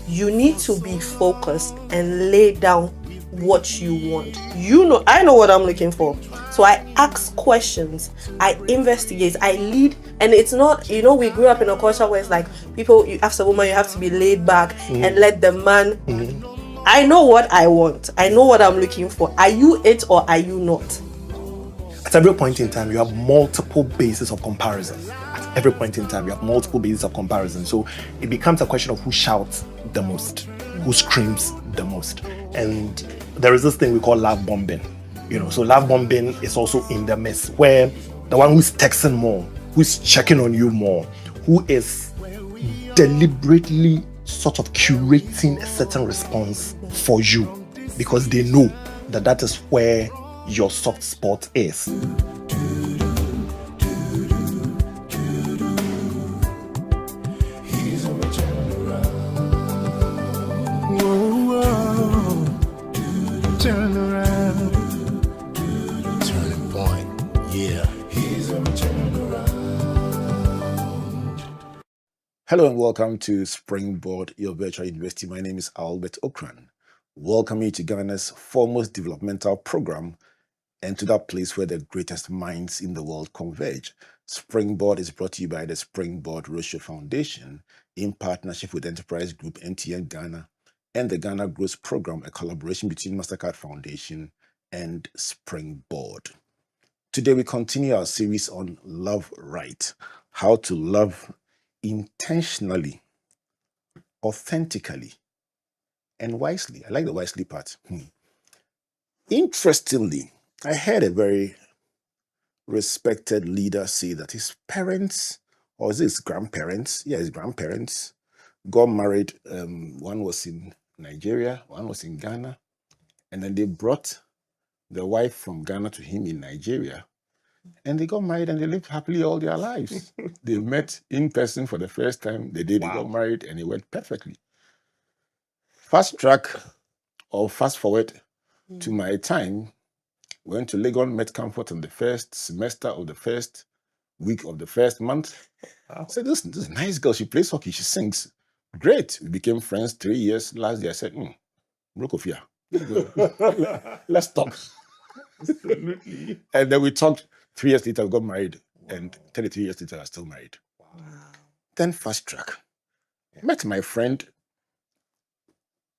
you need to be focused and lay down what you want. I know what I'm looking for. So I ask questions, I investigate, I lead. And it's not, we grew up in a culture where it's like, you ask a woman, you have to be laid back and let the man. I know what I want. I know what I'm looking for. Are you it or are you not? At every point in time, you have multiple bases of comparison. At every point in time, you have multiple bases of comparison. So it becomes a question of who shouts the most, who screams the most. And there is this thing we call love bombing. So love bombing is also in the mess, where the one who's texting more, who's checking on you more, who is deliberately sort of curating a certain response for you, because they know that is where your soft spot is. Turn around. Turning point. Yeah. He's a turn around. Hello and welcome to Springboard, your virtual university. My name is Albert Ocran. Welcome you to Ghana's foremost developmental program and to that place where the greatest minds in the world converge. Springboard is brought to you by the Springboard Roadshow Foundation in partnership with Enterprise Group MTN Ghana and the Ghana Growth Program, a collaboration between Mastercard Foundation and Springboard. Today we continue our series on Love Right, how to love intentionally, authentically, and wisely. I like the wisely part. Interestingly, I heard a very respected leader say that his parents, or is it his grandparents? Yeah, his grandparents got married. One was in Nigeria, one was in Ghana. And then they brought the wife from Ghana to him in Nigeria. And they got married and they lived happily all their lives. They met in person for the first time. They got married and it went perfectly. Fast forward to my time, went to Legon, met Comfort in the first semester of the first week of the first month. I said, this is a nice girl. She plays hockey. She sings. Great. We became friends 3 years. Last year I said, Brokofia, let's talk. Absolutely. And then we talked. 3 years later, we got married. Wow. And 33 years later, I was still married. Wow. Then fast track. Met my friend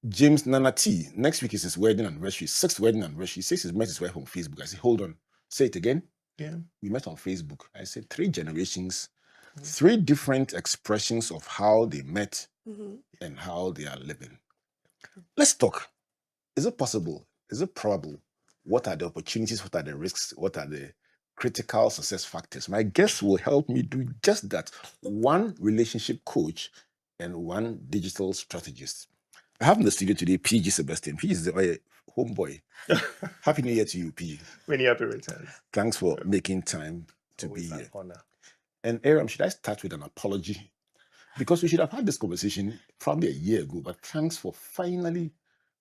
James Nana T. Next week is his wedding anniversary, 6th wedding anniversary. He says he's met his wife on Facebook. I said, hold on, say it again. Yeah. We met on Facebook. I said 3 generations, 3 different expressions of how they met and how they are living. Let's talk. Is it possible? Is it probable? What are the opportunities? What are the risks? What are the critical success factors? My guest will help me do just that. One relationship coach and one digital strategist. I have in the studio today PG Sebastian. PG is the homeboy. Happy New Year to you, PG. Many happy returns. Thanks for making time to Always be here. Honor. And Eyram, should I start with an apology? Because we should have had this conversation probably a year ago, but thanks for finally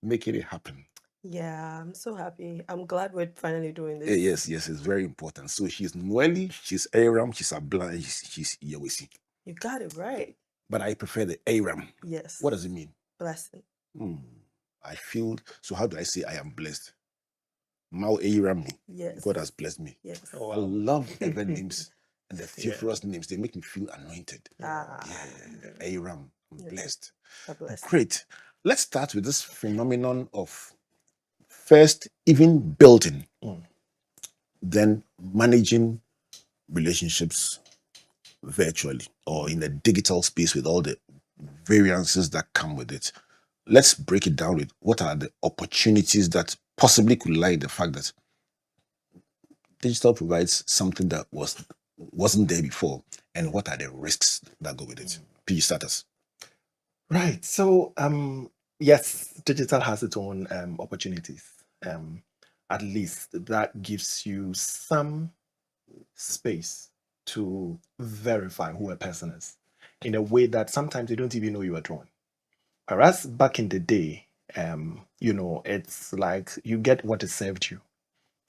making it happen. Yeah, I'm so happy. I'm glad we're finally doing this. Yes, it's very important. So she's Noeli, she's Eyram, she's Abla, she's Yehouessi. You got it right. But I prefer the Eyram. Yes. What does it mean? Blessing. I feel, so how do I say I am blessed? Mau Eyram. Yes. God has blessed me. Yes. Oh, I love the names and the theophorus names. They make me feel anointed. Eyram. I'm blessed. Great. Let's start with this phenomenon of first even building, then managing relationships virtually or in the digital space with all the variances that come with it. Let's break it down with what are the opportunities that possibly could lie in the fact that digital provides something that wasn't there before, and what are the risks that go with it? PG status. Right. So, yes, digital has its own opportunities. At least that gives you some space to verify who a person is in a way that sometimes you don't even know you are doing. Whereas back in the day, it's like you get what is served you.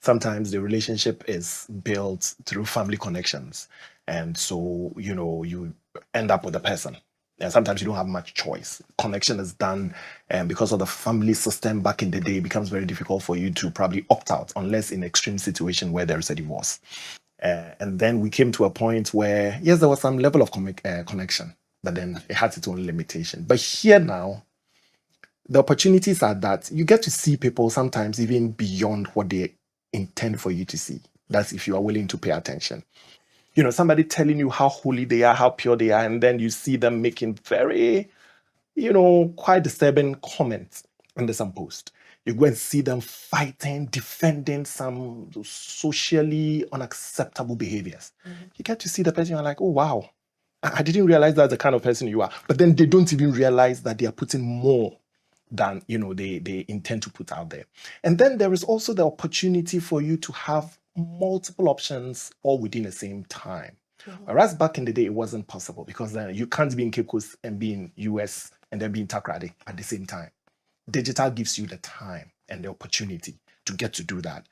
Sometimes the relationship is built through family connections. And so, you end up with a person. And sometimes you don't have much choice. Connection is done, and because of the family system back in the day, it becomes very difficult for you to probably opt out unless in extreme situation where there is a divorce. And then we came to a point where, yes, there was some level of connection, but then it had its own limitation. But here now, the opportunities are that you get to see people sometimes even beyond what they intend for you to see. That's if you are willing to pay attention. You know, somebody telling you how holy they are, how pure they are, and then you see them making very, quite disturbing comments under some post. You go and see them fighting, defending some socially unacceptable behaviors. You get to see the person, you're like, oh, wow, I didn't realize that's the kind of person you are. But then they don't even realize that they are putting more than, they intend to put out there. And then there is also the opportunity for you to have multiple options all within the same time. Whereas back in the day, it wasn't possible because then you can't be in Cape Coast and be in US and then be in Takrady at the same time. Digital gives you the time and the opportunity to get to do that.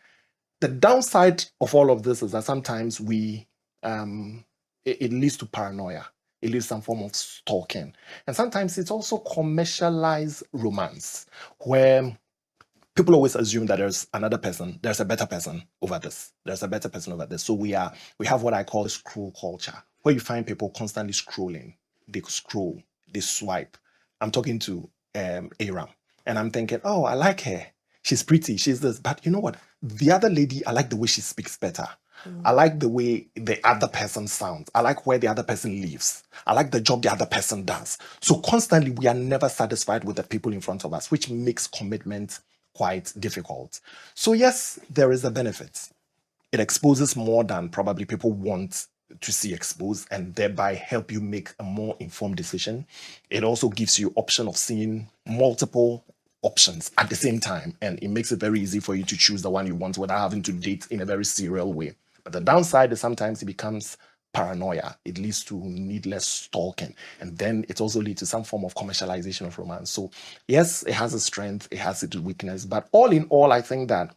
The downside of all of this is that sometimes it leads to paranoia. It leads to some form of stalking. And sometimes it's also commercialized romance where people always assume that there's another person, there's a better person over this. There's a better person over this. So we have what I call the scroll culture, where you find people constantly scrolling. They scroll, they swipe. I'm talking to Eyram, and I'm thinking, oh, I like her. She's pretty, she's this. But you know what? The other lady, I like the way she speaks better. I like the way the other person sounds. I like where the other person lives. I like the job the other person does. So constantly, we are never satisfied with the people in front of us, which makes commitment quite difficult. So yes, there is a benefit. It exposes more than probably people want to see exposed and thereby help you make a more informed decision. It also gives you option of seeing multiple options at the same time, and it makes it very easy for you to choose the one you want without having to date in a very serial way. But the downside is sometimes it becomes paranoia. It leads to needless stalking, and then it also leads to some form of commercialization of romance. So yes, it has a strength, it has its weakness, but all in all, I think that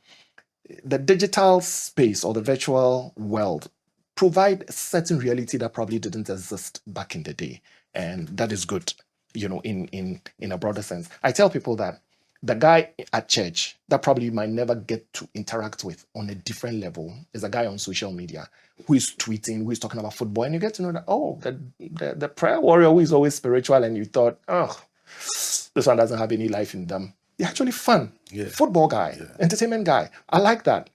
the digital space or the virtual world provide a certain reality that probably didn't exist back in the day, and that is good, in a broader sense. I tell people that the guy at church that probably might never get to interact with on a different level is a guy on social media who is tweeting, who is talking about football, and you get to know that, oh, the prayer warrior who is always spiritual, and you thought, oh, this one doesn't have any life in them. They're actually fun. Yeah. Football guy, entertainment guy. I like that.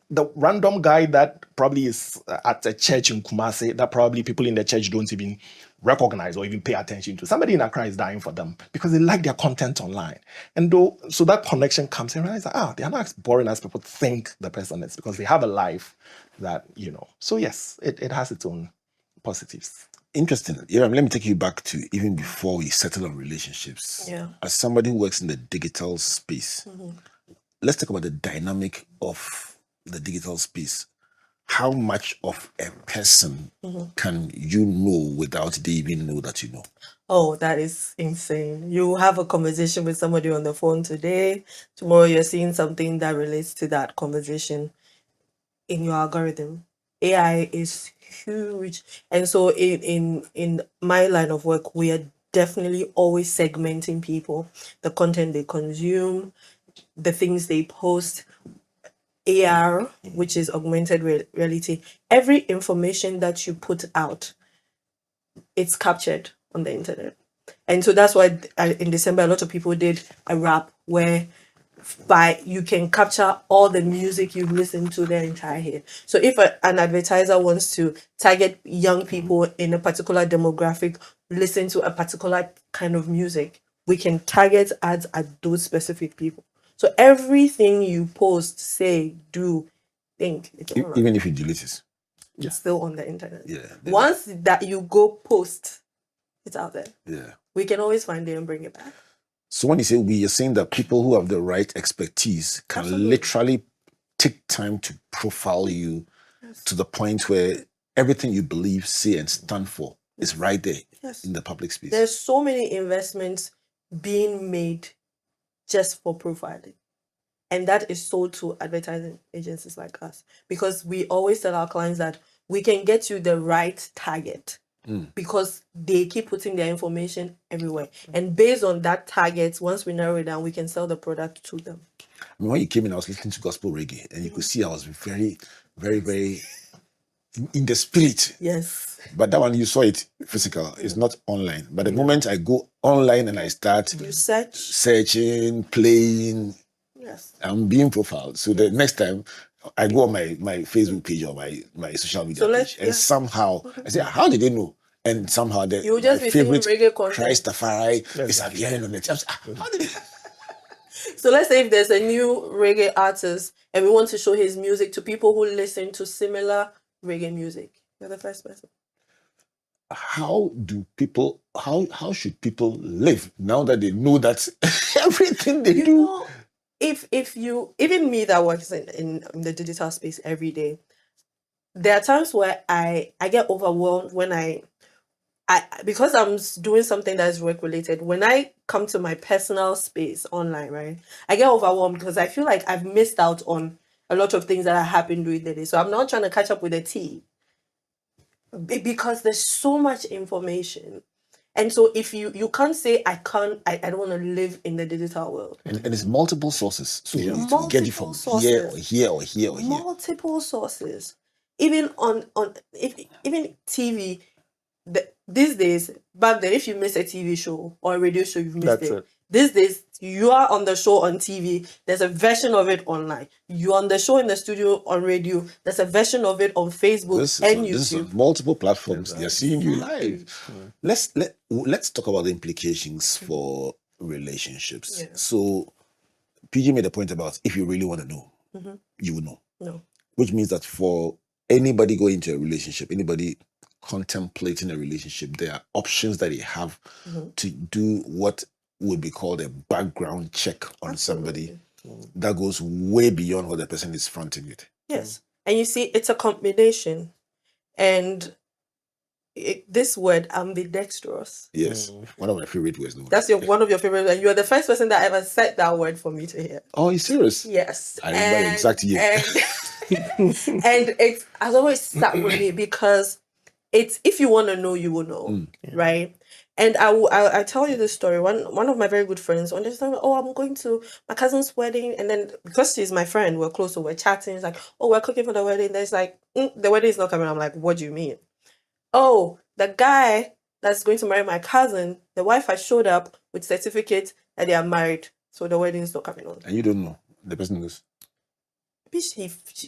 The random guy that probably is at a church in Kumasi that probably people in the church don't even recognize or even pay attention to. Somebody in Accra is dying for them because they like their content online. And so that connection comes and realize that, they are not as boring as people think the person is because they have a life that, So yes, it has its own positives. Interesting. Eyram, let me take you back to even before we settle on relationships. Yeah. As somebody who works in the digital space, let's talk about the dynamic of the digital space. How much of a person can you know without they even know that you know? Oh, that is insane. You have a conversation with somebody on the phone today. Tomorrow you're seeing something that relates to that conversation in your algorithm. AI is huge. And so in my line of work, we are definitely always segmenting people, the content they consume, the things they post. AR, which is augmented reality, every information that you put out, it's captured on the internet. And so that's why in December, a lot of people did a rap where you can capture all the music you've listened to their entire year. So if an advertiser wants to target young people in a particular demographic, listen to a particular kind of music, we can target ads at those specific people. So everything you post, say, do, think, it's all right. Even if you delete it, it's still on the internet. Yeah. Once that you go post, it's out there. Yeah. We can always find it and bring it back. So when you say we, you're saying that people who have the right expertise can literally take time to profile you to the point where everything you believe, say, and stand for is right there in the public space. There's so many investments being made just for profiling. And that is sold to advertising agencies like us, because we always tell our clients that we can get you the right target because they keep putting their information everywhere. And based on that target, once we narrow it down, we can sell the product to them. I mean, when you came in, I was listening to gospel reggae, and you could see I was very, very, very in the spirit. Yes. But that one, you saw it physical. It's not online. But the moment I go online and I start You search. searching, playing, Yes. I'm being profiled. So the next time I go on my Facebook page or my social media page, and somehow I say, how did they know? And somehow the You just my be seeing favorite reggae content. Christ Tafari is appearing on it. How did they? So let's say if there's a new reggae artist and we want to show his music to people who listen to similar reggae music, you're the first person. How should people live now that they know that everything they do? Know, if you, even me that works in the digital space every day, there are times where I get overwhelmed when I because I'm doing something that is work related. When I come to my personal space online, right, I get overwhelmed because I feel like I've missed out on a lot of things that are happening during the day. So I'm not trying to catch up with the tea because there's so much information. And so if you can't say I don't want to live in the digital world. And it's multiple sources. So you need to get it from here or here or here or here. Multiple sources. Even on even TV. These days, back then, if you miss a TV show or a radio show, you've missed it. These days, you are on the show on TV, there's a version of it online. You're on the show in the studio on radio, there's a version of it on Facebook and YouTube. This is multiple platforms. They're seeing you live. Let's talk about the implications for relationships. Yeah. So, PG made a point about if you really want to know, you will know. No. Which means that for anybody going into a relationship, anybody contemplating a relationship, there are options that they have to do what would be called a background check on somebody that goes way beyond what the person is fronting with. Yes. And you see, it's a combination. And this word, ambidextrous. Yes. One of my favorite words. That's one of your favorite, and you're the first person that ever said that word for me to hear. Oh, you serious? Yes. I remember the exact year. And it has always sat with me because it's, if you want to know, you will know, right? And I tell you this story. One of my very good friends, when they're saying, oh, I'm going to my cousin's wedding, and then because she's my friend, we're close, so we're chatting. It's like, oh, we're cooking for the wedding. There's like, the wedding is not coming. I'm like, what do you mean? Oh, the guy that's going to marry my cousin, the wife has showed up with certificate that they are married, so the wedding is not coming on. And you don't know the person knows.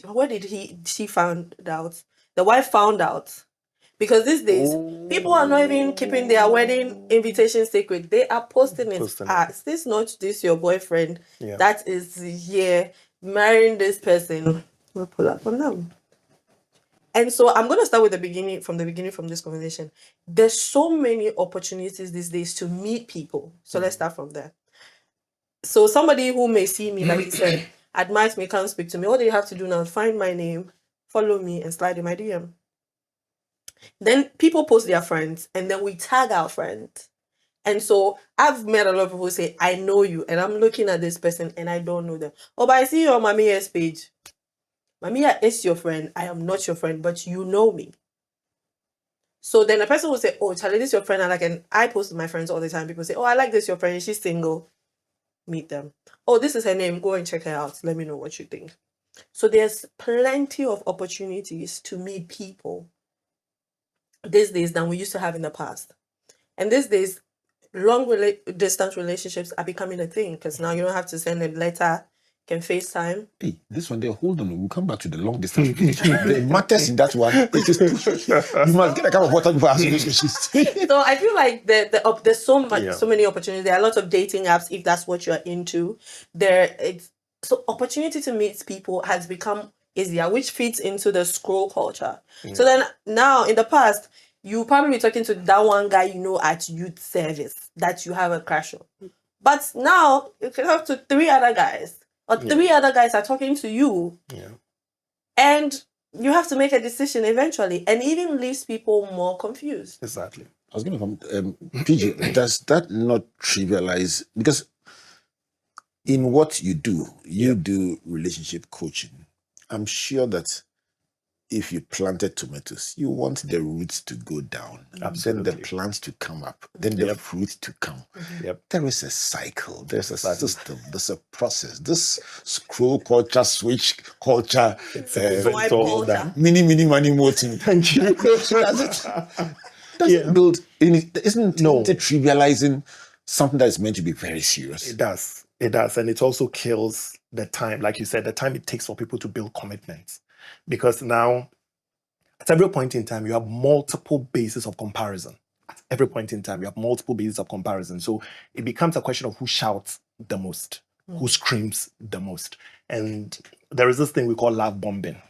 Where did she found out? The wife found out. Because these days, people are not even keeping their wedding invitation secret. They are posting it. Is this not this your boyfriend that is here marrying this person? We'll pull up from them. And so I'm going to start with the beginning from this conversation. There's so many opportunities these days to meet people. So let's start from there. So somebody who may see me, like you said, admires me, can't speak to me. All they have to do now is find my name, follow me, and slide in my DM. Then people post their friends, and then we tag our friends. And so I've met a lot of people who say, I know you, and I'm looking at this person and I don't know them. Oh, but I see you on Mamiya's page. Mamiya is your friend. I am not your friend, but you know me. So then a person will say, oh, Charlie, this is your friend. And I post to my friends all the time. People say, oh, I like this, your friend. She's single. Meet them. Oh, this is her name. Go and check her out. Let me know what you think. So there's plenty of opportunities to meet people these days than we used to have in the past. And these days, distance relationships are becoming a thing because now you don't have to send a letter, you can FaceTime. Hey, this one there, hold on, we'll come back to the long distance relationship. The matters in that one, it is, you must get a cup of water before asking relationships. So I feel like there's so many opportunities. There are a lot of dating apps if that's what you're into. So opportunity to meet people has become easier, which fits into the scroll culture. So then now in the past, you probably be talking to that one guy you know at youth service that you have a crush on. But now you can have to 3 other guys, or 3 other guys are talking to you. And you have to make a decision eventually, and even leaves people more confused. Exactly. I was going to come, PG, does that not trivialize, because in what you do relationship coaching. I'm sure that if you planted tomatoes, you want the roots to go down, then Absolutely. the plants to come up, then the Yep. fruit to come. Yep. There is a cycle, there's a Exactly. system, there's a process. This scroll culture, switch culture, Swipe all culture. that. mini money moting. Thank you. Doesn't build isn't No. it trivializing something that is meant to be very serious? It does. It does. And it also kills the time, like you said, the time it takes for people to build commitments. Because now, at every point in time, you have multiple bases of comparison. At every point in time, you have multiple bases of comparison. So it becomes a question of who shouts the most, who screams the most. And there is this thing we call love bombing.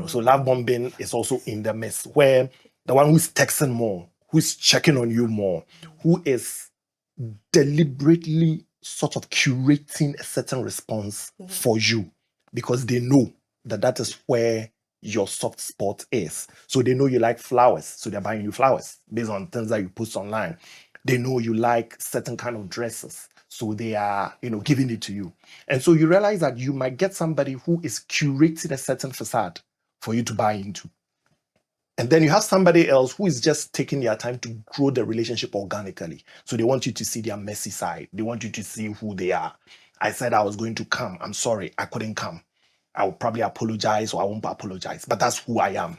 So love bombing is also in the mess, where the one who's texting more, who's checking on you more, who is deliberately sort of curating a certain response for you, because they know that is where your soft spot is. So they know you like flowers, so they're buying you flowers based on things that you post online. They know you like certain kind of dresses, so they are, giving it to you. And so you realize that you might get somebody who is curating a certain facade for you to buy into. And then you have somebody else who is just taking their time to grow the relationship organically. So they want you to see their messy side. They want you to see who they are. I said I was going to come. I'm sorry, I couldn't come. I will probably apologize, or I won't apologize. But that's who I am.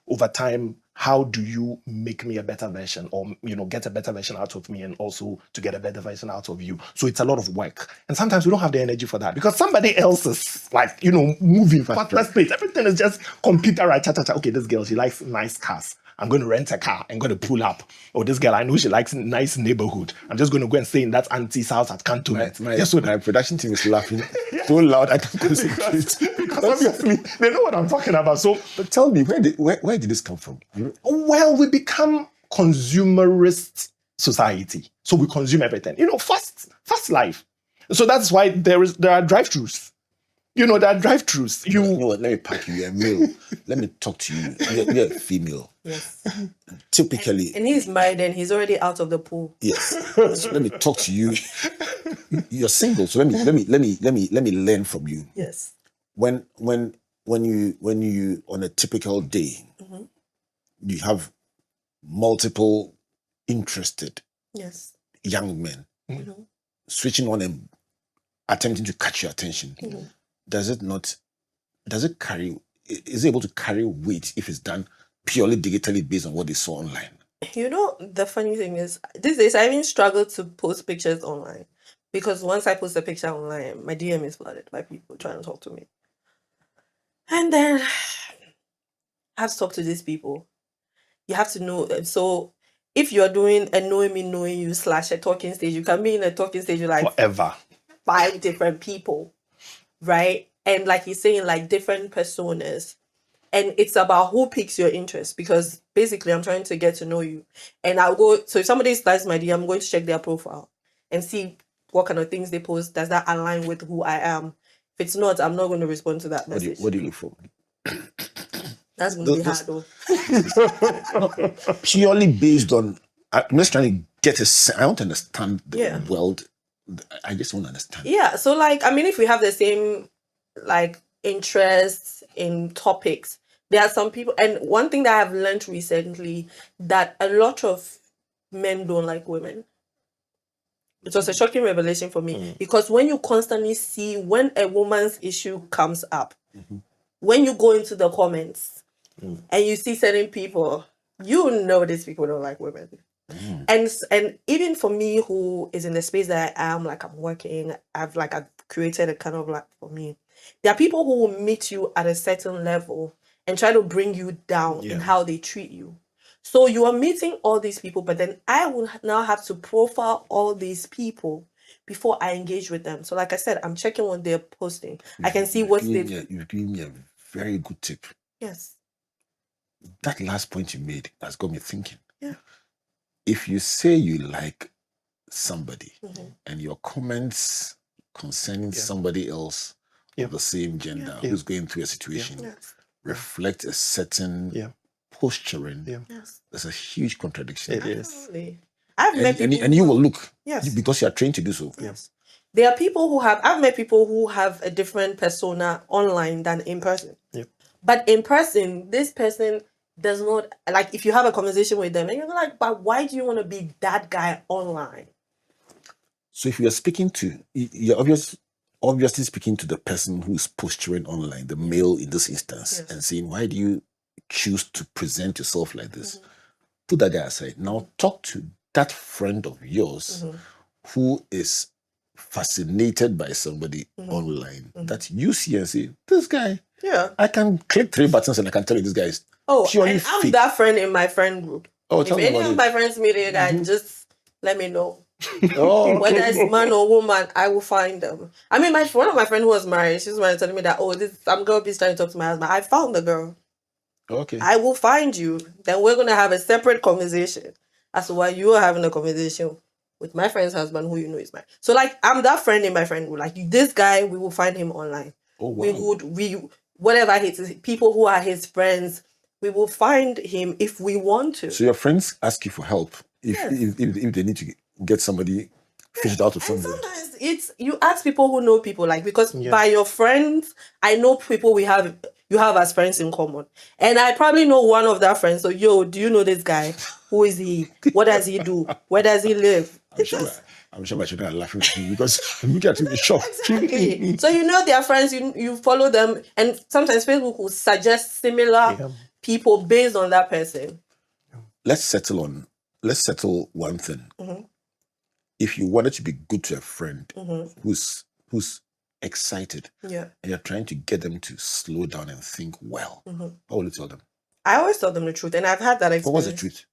Over time, how do you make me a better version, or get a better version out of me, and also to get a better version out of you? So it's a lot of work. And sometimes we don't have the energy for that, because somebody else is like, moving fast pace. Everything is just computerized. Okay, this girl, she likes nice cars. I'm going to rent a car. I'm going to pull up. Or this girl, I know she likes nice neighborhood. I'm just going to go and stay in that auntie's house at Cantonment. My production team is laughing so loud I can't concentrate. Because obviously they know what I'm talking about. So But tell me, where did this come from? well, we become consumerist society. So we consume everything. Fast life. So that's why there are drive-thrus. There are drive-thrus. You know what? Let me pack you. You're a male. Let me talk to you. You're a female. Yes. Typically, And he's married and he's already out of the pool. yes. So let me talk to you. You're single, so let me learn from you. Yes. When you on a typical day, you have multiple interested Yes. young men switching on and attempting to catch your attention. Is it able to carry weight if it's done purely digitally based on what they saw online? The funny thing is, these days I even struggle to post pictures online, because once I post a picture online, my DM is flooded by people trying to talk to me. And then I have to talk to these people. You have to know. So if you're doing a knowing me, knowing you / a talking stage, you can be in a talking stage with like forever. 5 different people, right? And like you're saying, like different personas. And it's about who piques your interest, because basically I'm trying to get to know you. And so if somebody slides my DM, I'm going to check their profile and see what kind of things they post. Does that align with who I am? If it's not, I'm not going to respond to that message. What do you look for? That's going to be hard though. Purely based on, I'm just trying to get I want to understand the world. I just want to understand. Yeah. So like, I mean, if we have the same like interests in topics, there are some people, and one thing that I've learned recently, that a lot of men don't like women. It was a shocking revelation for me, because when you constantly see when a woman's issue comes up, when you go into the comments and you see certain people, these people don't like women. And even for me, who is in the space that I am, like I'm working, I've created a kind of like, for me, there are people who will meet you at a certain level and try to bring you down in how they treat you. So you are meeting all these people, but then I will now have to profile all these people before I engage with them. So like I said, I'm checking what they're posting. I can see what they've... You've given me a very good tip. Yes. That last point you made has got me thinking. Yeah. If you say you like somebody and your comments concerning somebody else of the same gender who's going through a situation reflect a certain posturing, there's a huge contradiction. It is. Absolutely. I've met people and you will look, yes, because you are trained to do so. Yes. There are people I've met people who have a different persona online than in person. Yep. But in person, this person does not, like, if you have a conversation with them and you're like, but why do you want to be that guy online? So if you're speaking to, you're obviously speaking to the person who's posturing online, the male in this instance, Yes. and saying, why do you choose to present yourself like this? Put that guy aside. Now talk to that friend of yours who is fascinated by somebody online that you see and say, this guy, Yeah. I can click 3 buttons and I can tell you this guy is purely and I'm fake. that friend in my friend group. Oh, If tell me any about of it. my friends meet a guy, just let me know. Oh, Whether okay. it's man or woman, I will find them. I mean, one of my friends who was married, she's telling me that, some girl is trying to talk to my husband. I found the girl. Okay. I will find you. Then we're gonna have a separate conversation as to why you are having a conversation with my friend's husband, who you know is married. So, like, I'm that friend in my friend group. Like, this guy, we will find him online. Oh, wow. Whatever his people who are his friends, we will find him if we want to. So your friends ask you for help if Yes. if they need to get somebody fished out of And somewhere. sometimes it's you ask people who know people, like, because Yeah. by your friends, I know people you have as friends in common. And I probably know one of that friends. So, do you know this guy? Who is he? What does he do? Where does he live? I'm sure my children are laughing at me because I'm looking at me shocked. Exactly. So their friends, you follow them, and sometimes Facebook will suggest similar people based on that person. Let's settle one thing. If you wanted to be good to a friend who's excited, Yeah. and you're trying to get them to slow down and think well, what will you tell them? I always tell them the truth, and I've had that experience. What was the truth?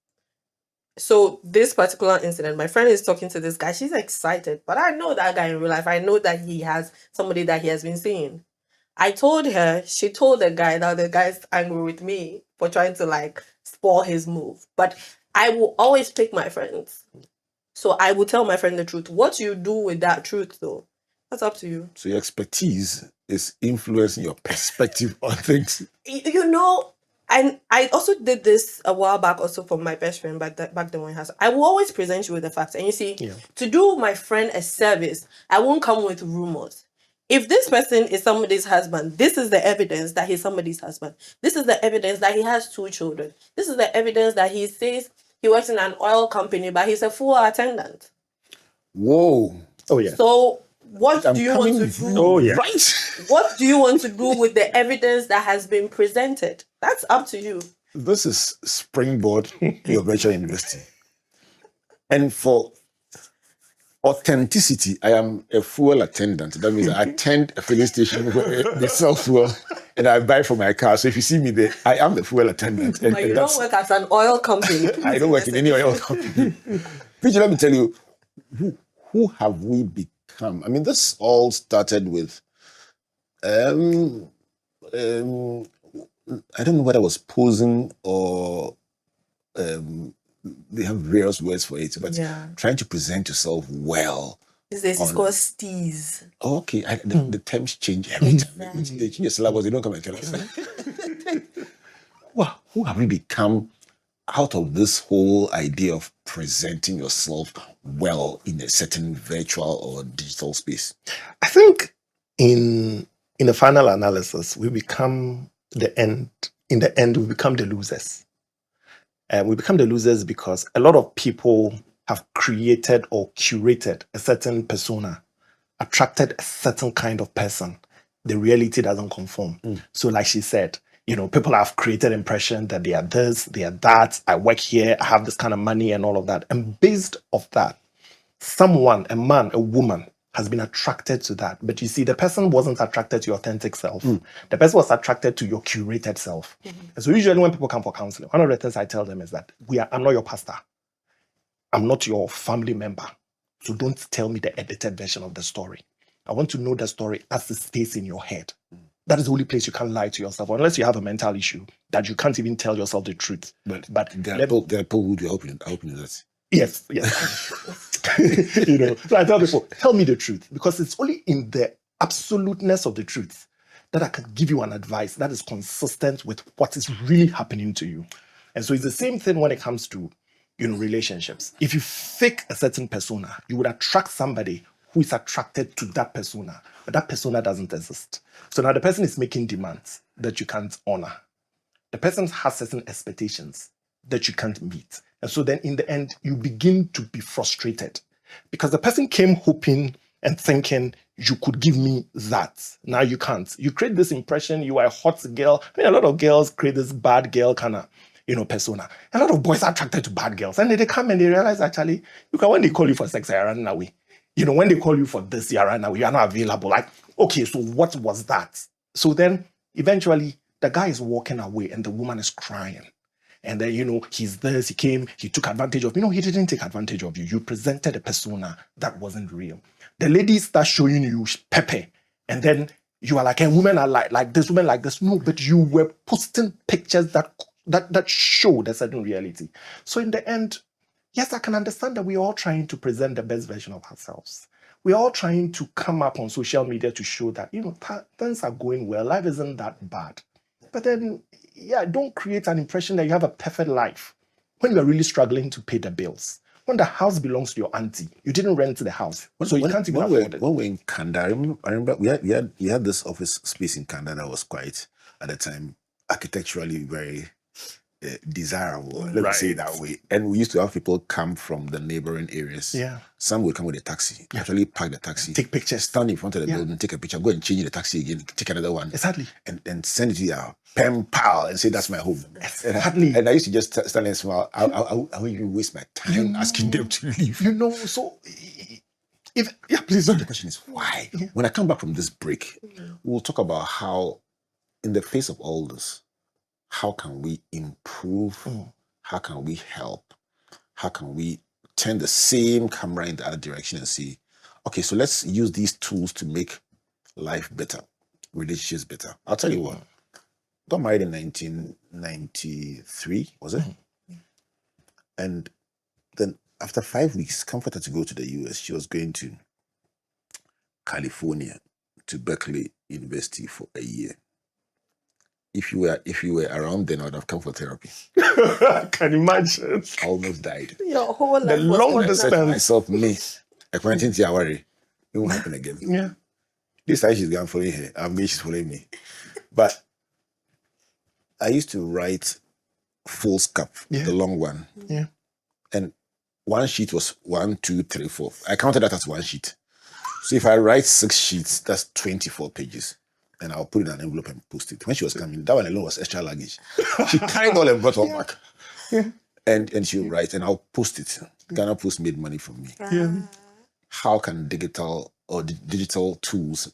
So this particular incident, my friend is talking to this guy. She's excited, but I know that guy in real life. I know that he has somebody that he has been seeing. I told her, she told the guy that the guy's angry with me for trying to, like, spoil his move. But I will always pick my friends. So I will tell my friend the truth. What you do with that truth, though, that's up to you. So your expertise is influencing your perspective on things. And I also did this a while back also for my best friend back then when I will always present you with the facts. And you see, to do my friend a service, I won't come with rumors. If this person is somebody's husband, this is the evidence that he's somebody's husband. This is the evidence that he has 2 children. This is the evidence that he says he works in an oil company, but he's a full attendant. Whoa. Oh, yeah. So what do you want to do? Oh, yeah. Right. What do you want to do with the evidence that has been presented? That's up to you. This is Springboard, your virtual university. And for authenticity, I am a fuel attendant. That means I attend a filling station where they sell fuel and I buy for my car. So if you see me there, I am the fuel attendant. But you don't work at an oil company. I don't work in any oil company. PG, let me tell you, who have we become? I mean, this all started with, I don't know whether I was posing or they have various words for it, but trying to present yourself well. It's called steez. Okay, the terms change every time. They change the syllables, they don't come and tell us. Well, who have we become out of this whole idea of presenting yourself well in a certain virtual or digital space? I think in the final analysis, we become in the end, we become the losers. And we become the losers because a lot of people have created or curated a certain persona, attracted a certain kind of person. The reality doesn't conform. So like she said, people have created impression that they are this, they are that, I work here, I have this kind of money and all of that. And based off that, someone, a man, a woman, has been attracted to that. But you see, the person wasn't attracted to your authentic self. The person was attracted to your curated self. And so usually when people come for counseling, one of the things I tell them is that I'm not your pastor. I'm not your family member. So don't tell me the edited version of the story. I want to know the story as it stays in your head. That is the only place you can't lie to yourself, unless you have a mental issue that you can't even tell yourself the truth. But there are people who do help you that. Yes. So I tell people, tell me the truth, because it's only in the absoluteness of the truth that I can give you an advice that is consistent with what is really happening to you. And so it's the same thing when it comes to relationships. If you fake a certain persona, you would attract somebody who is attracted to that persona, but that persona doesn't exist. So now the person is making demands that you can't honor. The person has certain expectations that you can't meet. And so then in the end, you begin to be frustrated because the person came hoping and thinking you could give me that. Now you can't. You create this impression you are a hot girl. I mean, a lot of girls create this bad girl kind of, persona. A lot of boys are attracted to bad girls. And then they come and they realize actually, when they call you for sex, you're running away. When they call you for this, you're running away. You're not available. Like, okay, so what was that? So then eventually the guy is walking away and the woman is crying. And then, he's this, he came, he took advantage of you. He didn't take advantage of you. You presented a persona that wasn't real. The lady starts showing you Pepe. And then you are like, hey, women are like this, women like this. No, but you were posting pictures that showed a certain reality. So in the end, yes, I can understand that we're all trying to present the best version of ourselves. We're all trying to come up on social media to show that, things are going well. Life isn't that bad. But then, don't create an impression that you have a perfect life when you are really struggling to pay the bills. When the house belongs to your auntie, you didn't rent the house, so you can't even afford it. When we were in Kanda, I remember we had this office space in Kanda that was quite, at the time, architecturally very desirable. Let me say it that way. And we used to have people come from the neighboring areas. Yeah. Some would come with a taxi, actually park the taxi, take pictures, stand in front of the building, take a picture, go and change the taxi again, take another one. Exactly. And send it to your pen pal and say, that's my home. Exactly. And I used to just stand and smile. I won't even waste my time asking them to leave. So please. The question is why? Yeah. When I come back from this break, we'll talk about how, in the face of all this, how can we improve? How can we help? How can we turn the same camera in the other direction and see, okay, so let's use these tools to make life better, relationships better. I'll tell you what, got married in 1993, was it? And then after 5 weeks, comforted to go to the US. She was going to California, to Berkeley University for a year. If you were around then, I would have come for therapy. I can imagine. I almost died. Your whole life. The long I said to distance. myself, me, I quarantine to worry. It won't happen again. Yeah. This time she's going to follow her. I mean, she's following me. But I used to write full scup, the long one. Yeah. And one sheet was 1, 2, 3, 4. I counted that as one sheet. So if I write 6 sheets, that's 24 pages. And I'll put it in an envelope and post it. When she was coming, that one alone was extra luggage. She carried all and brought all back. Yeah. And she'll write, and I'll post it. Ghana Post made money from me. Yeah. How can digital tools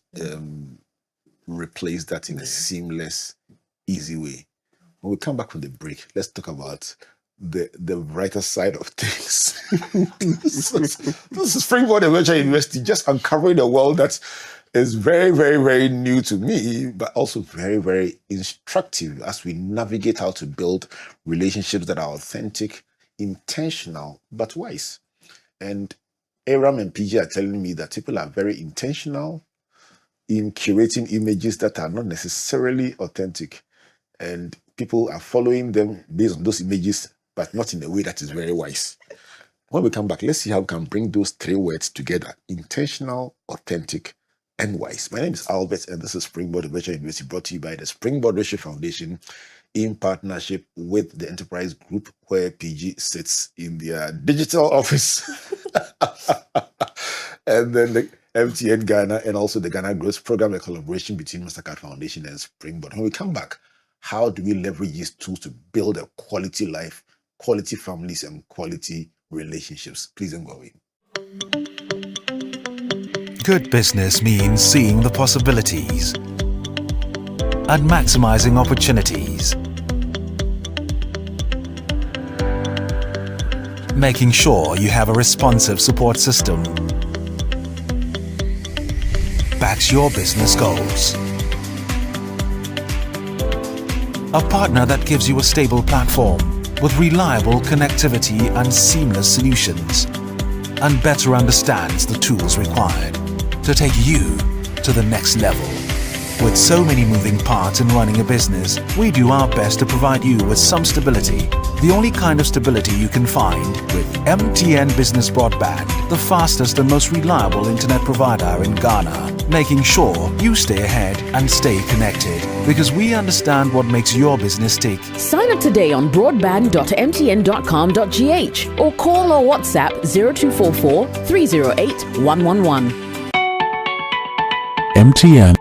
replace that in a seamless, easy way? When we come back from the break, let's talk about the brighter side of things. This is Springboard Virtual University, just uncovering a world that is very, very, very new to me, but also very, very instructive as we navigate how to build relationships that are authentic, intentional, but wise. And Eyram and PG are telling me that people are very intentional in curating images that are not necessarily authentic. And people are following them based on those images, but not in a way that is very wise. When we come back, let's see how we can bring those 3 words together: intentional, authentic, and wise. My name is Albert, and this is Springboard Virtual University, brought to you by the Springboard Ratio Foundation in partnership with the Enterprise Group, where PG sits in their digital office. And then the MTN Ghana and also the Ghana Growth Program, a collaboration between Mastercard Foundation and Springboard. When we come back, how do we leverage these tools to build a quality life, quality families, and quality relationships? Please don't go away. Good business means seeing the possibilities and maximizing opportunities. Making sure you have a responsive support system backs your business goals. A partner that gives you a stable platform with reliable connectivity and seamless solutions, and better understands the tools required to take you to the next level. With so many moving parts in running a business, we do our best to provide you with some stability the only kind of stability you can find with MTN Business Broadband, the fastest and most reliable internet provider in Ghana, making sure you stay ahead and stay connected because we understand what makes your business tick. Sign up today on broadband.mtn.com.gh or call or WhatsApp 0244 308 111. MTN.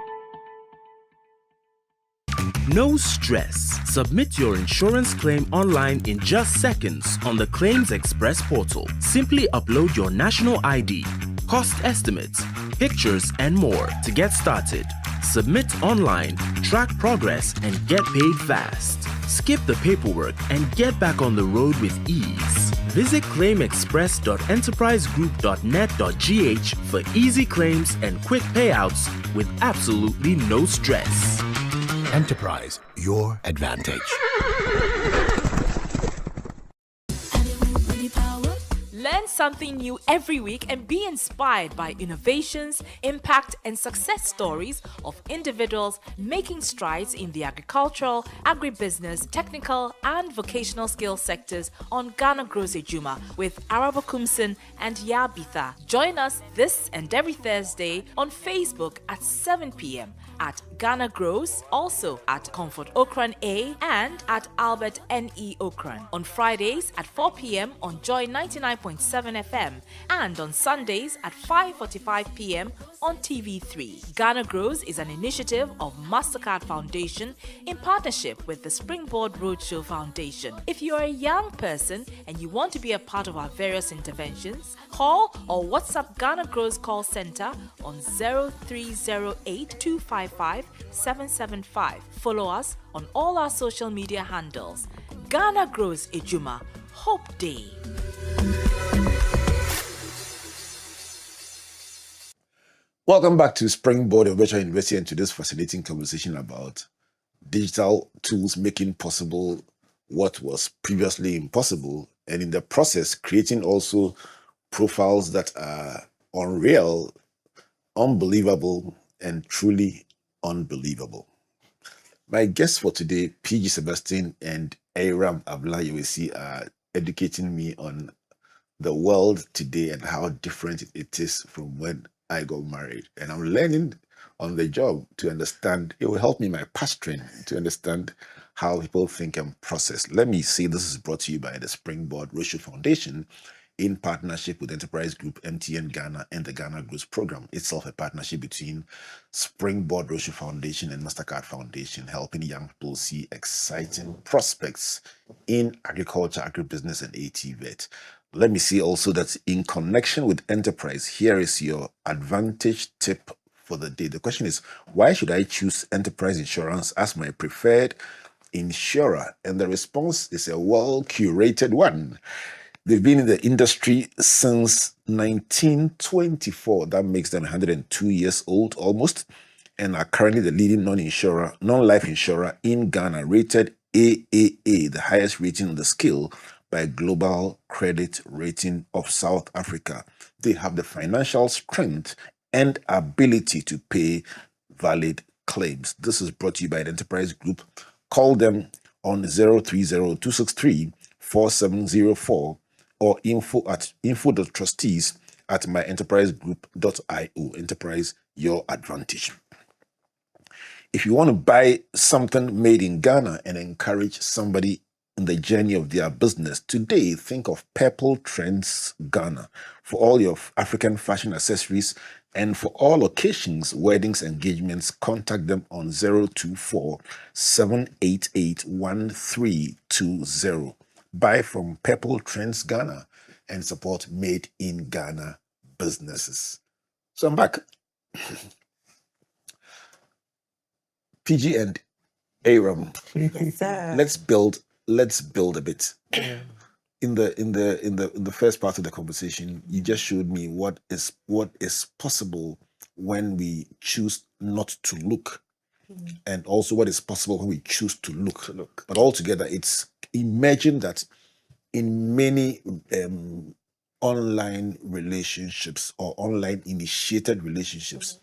No stress. Submit your insurance claim online in just seconds on the Claims Express portal. Simply upload your national ID, cost estimates, pictures, and more to get started. Submit online, track progress, and get paid fast. Skip the paperwork and get back on the road with ease. Visit claimexpress.enterprisegroup.net.gh for easy claims and quick payouts with absolutely no stress. Enterprise, your advantage. Learn something new every week and be inspired by innovations, impact, and success stories of individuals making strides in the agricultural, agribusiness, technical, and vocational skills sectors on Ghana Grows Ejuma with Arabo Kumsin and Yabitha. Join us this and every Thursday on Facebook at 7 p.m. at Ghana Grows, also at Comfort Ocran A and at Albert N.E. Ocran. On Fridays at 4 p.m. on Joy 99.7 FM and on Sundays at 5:45 p.m. on TV3. Ghana Grows is an initiative of MasterCard Foundation in partnership with the Springboard Roadshow Foundation. If you are a young person and you want to be a part of our various interventions, call or WhatsApp Ghana Grows call center on 0308 255 775. Follow us on all our social media handles. Ghana Grows Ejuma. Hope Day. Welcome back to Springboard of Virtual University and to this fascinating conversation about digital tools making possible what was previously impossible, and in the process creating also profiles that are unreal, unbelievable, and truly unbelievable. My guests for today, PG Sebastian and Eyram Abla Yehouessi, are educating me on the world today and how different it is from when I got married. And I'm learning on the job to understand. It will help me in my pastoring to understand how people think and process. Let me say this is brought to you by the Springboard Roadshow Foundation in partnership with Enterprise Group, MTN Ghana, and the Ghana Grows Program, itself a partnership between Springboard Roadshow Foundation and MasterCard Foundation, helping young people see exciting prospects in agriculture, agribusiness, and ATVET. Let me say also that in connection with Enterprise, here is your advantage tip for the day. The question is, why should I choose Enterprise Insurance as my preferred insurer? And the response is a well-curated one. They've been in the industry since 1924. That makes them 102 years old almost, and are currently the leading non-life insurer in Ghana, rated AAA, the highest rating on the scale by Global Credit Rating of South Africa. They have the financial strength and ability to pay valid claims. This is brought to you by the Enterprise Group. Call them on 030-263-4704 or info.trustees@myenterprisegroup.io. Enterprise, your advantage. If you want to buy something made in Ghana and encourage somebody in the journey of their business, today think of Purple Trends Ghana for all your African fashion accessories, and for all occasions, weddings, engagements, contact them on 024-788-1320. Buy from Purple Trends Ghana and support made in Ghana businesses. So I'm back. PG and Eyram, Yes, sir. let's build a bit. In the first part of the conversation, you just showed me what is possible when we choose not to look, and also what is possible when we choose to look. But altogether, it's imagine that in many online relationships or online initiated relationships,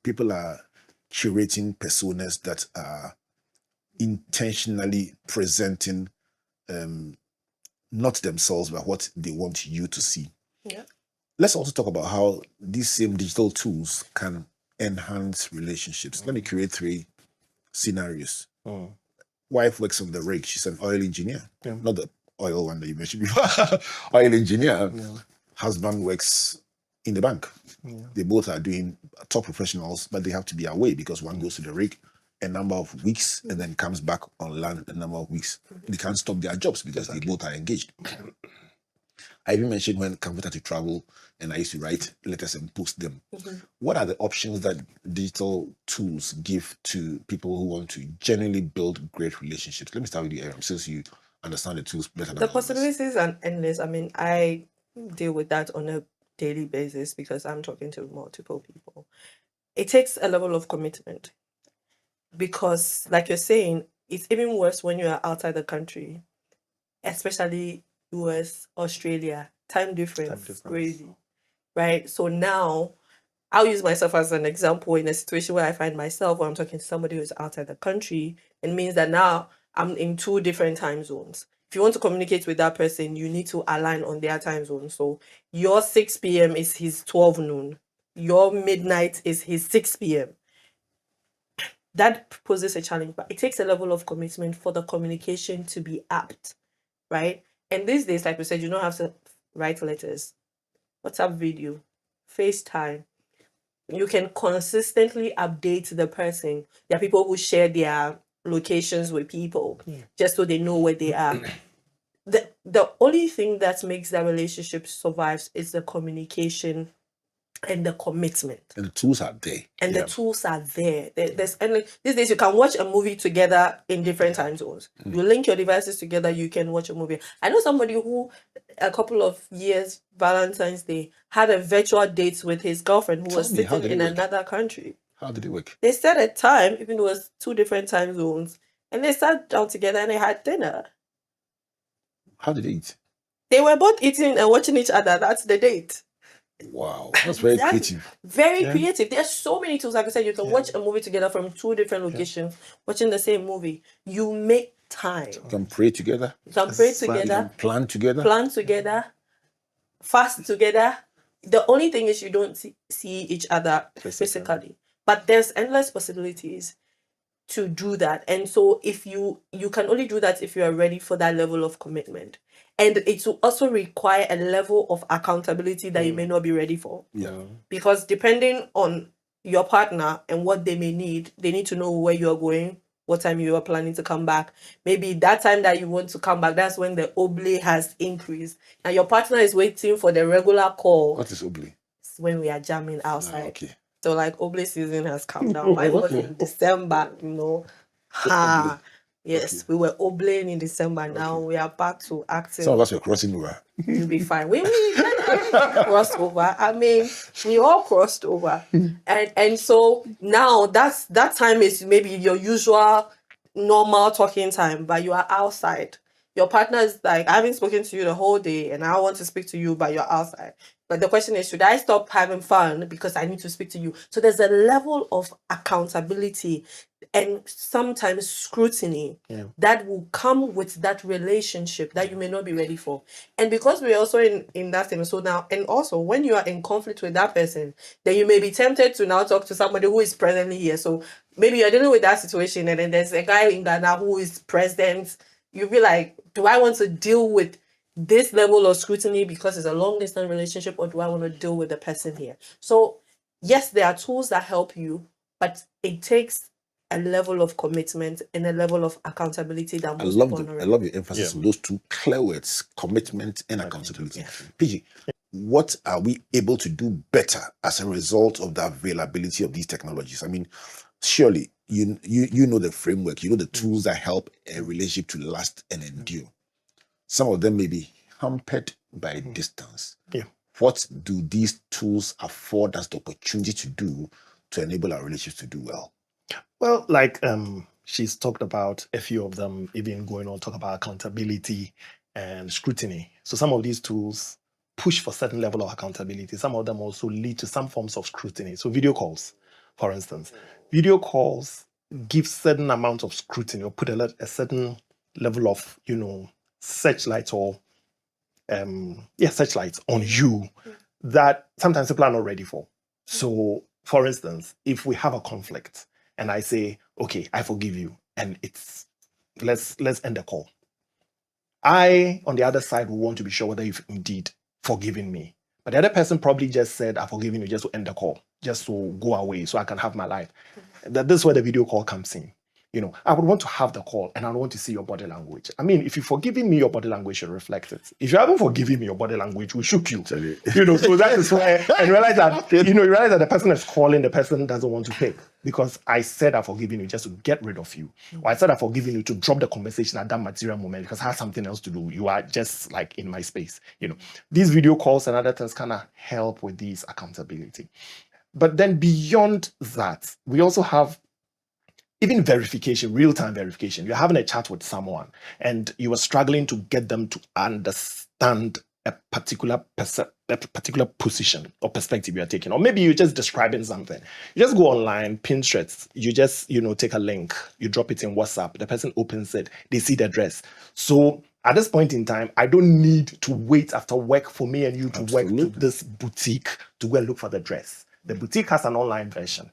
people are curating personas that are intentionally presenting not themselves, but what they want you to see. Yeah. Let's also talk about how these same digital tools can enhance relationships. Let me create 3 scenarios. Wife works on the rig. She's an oil engineer. Not the oil one that you mentioned before. Oil engineer. Husband works in the bank. They both are doing top professionals, but they have to be away because one goes to the rig a number of weeks and then comes back on land a number of weeks. They can't stop their jobs because they both are engaged. I even mentioned when comfortable to travel and I used to write letters and post them. What are the options that digital tools give to people who want to genuinely build great relationships? Let me start with you, Eyram, since you understand the tools better than The all of us. possibilities are endless. I mean, I deal with that on a daily basis because I'm talking to multiple people. It takes a level of commitment because, like you're saying, it's even worse when you are outside the country, especially US, Australia. Time difference is crazy, right? So now, I'll use myself as an example in a situation where I find myself where I'm talking to somebody who's outside the country. It means that now I'm in 2 different time zones. If you want to communicate with that person, you need to align on their time zone. So your 6 p.m. is his 12 noon. Your midnight is his 6 p.m. That poses a challenge, but it takes a level of commitment for the communication to be apt, right? And these days, like we said, you don't have to write letters. WhatsApp video, FaceTime. You can consistently update the person. There are people who share their locations with people just so they know where they are. The only thing that makes that relationship survive is the communication and the commitment. And the tools are there. And the tools are there. And these days you can watch a movie together in different time zones. You link your devices together, you can watch a movie. I know somebody who a couple of years, Valentine's Day, had a virtual date with his girlfriend who was sitting in another country. How did it work? They set a time, even though it was 2 different time zones, and they sat down together and they had dinner. How did they eat? They were both eating and watching each other. That's the date. Wow, that's very creative. Very creative. There's so many tools. Like I said, you can watch a movie together from 2 different locations, watching the same movie. You make time. You can pray together. You can pray together. You can plan together. Plan together. Fast together. The only thing is you don't see each other physically. But there's endless possibilities to do that. And so if you can only do that if you are ready for that level of commitment. And it will also require a level of accountability that you may not be ready for. Because depending on your partner and what they may need, they need to know where you're going, what time you are planning to come back. Maybe that time that you want to come back, that's when the oblate has increased. And your partner is waiting for the regular call. What is oblate? It's when we are jamming outside. Okay. So like oblate season has come down. Mine was in December, Yes, we were oblaying in December. Now we are back to acting. Some of us were crossing over. You'll be fine. We crossed over. I mean, we all crossed over. And so now that time is maybe your usual normal talking time, but you are outside. Your partner is like, I haven't spoken to you the whole day and I want to speak to you, but you're outside. But the question is, should I stop having fun because I need to speak to you? So there's a level of accountability and sometimes scrutiny that will come with that relationship that you may not be ready for. And because we're also in that thing, so now, and also when you are in conflict with that person, then you may be tempted to now talk to somebody who is presently here. So maybe you're dealing with that situation and then there's a guy in Ghana who is president. You'll be like, do I want to deal with this level of scrutiny because it's a long distance relationship, or do I want to deal with the person here? So yes, there are tools that help you, but it takes a level of commitment and a level of accountability that most people are not ready. I love your emphasis on those 2 clear words, commitment and accountability. PG, what are we able to do better as a result of the availability of these technologies? I mean, surely you know the framework, you know the tools that help a relationship to last and endure. Some of them may be hampered by distance. What do these tools afford us the opportunity to do to enable our relationships to do well? Well, like she's talked about a few of them, even going on talk about accountability and scrutiny. So some of these tools push for certain level of accountability. Some of them also lead to some forms of scrutiny. So video calls, for instance. Video calls give certain amount of scrutiny or put a certain level of, searchlight or searchlights on you that sometimes people are not ready for. So, for instance, if we have a conflict and I say, okay, I forgive you, and it's let's end the call. I, on the other side, will want to be sure whether you've indeed forgiven me. But the other person probably just said, I've forgiven you, just to end the call, just to go away so I can have my life. This is where the video call comes in. I would want to have the call and I want to see your body language. I mean, if you've forgiven me, your body language should reflect it. If you haven't forgiven me, your body language will shook you. So that is why, and you realize that, the person is calling, the person doesn't want to pick. Because I said I've forgiven you just to get rid of you. Or I said I've forgiven you to drop the conversation at that material moment because I have something else to do. You are just like in my space. These video calls and other things kind of help with these accountability. But then beyond that, we also have even verification, real-time verification. You're having a chat with someone and you are struggling to get them to understand a particular position or perspective you're taking. Or maybe you're just describing something. You just go online, Pinterest, you just, take a link, you drop it in WhatsApp, the person opens it, they see the address. So at this point in time, I don't need to wait after work for me and you to work to this boutique to go and look for the dress. The boutique has an online version.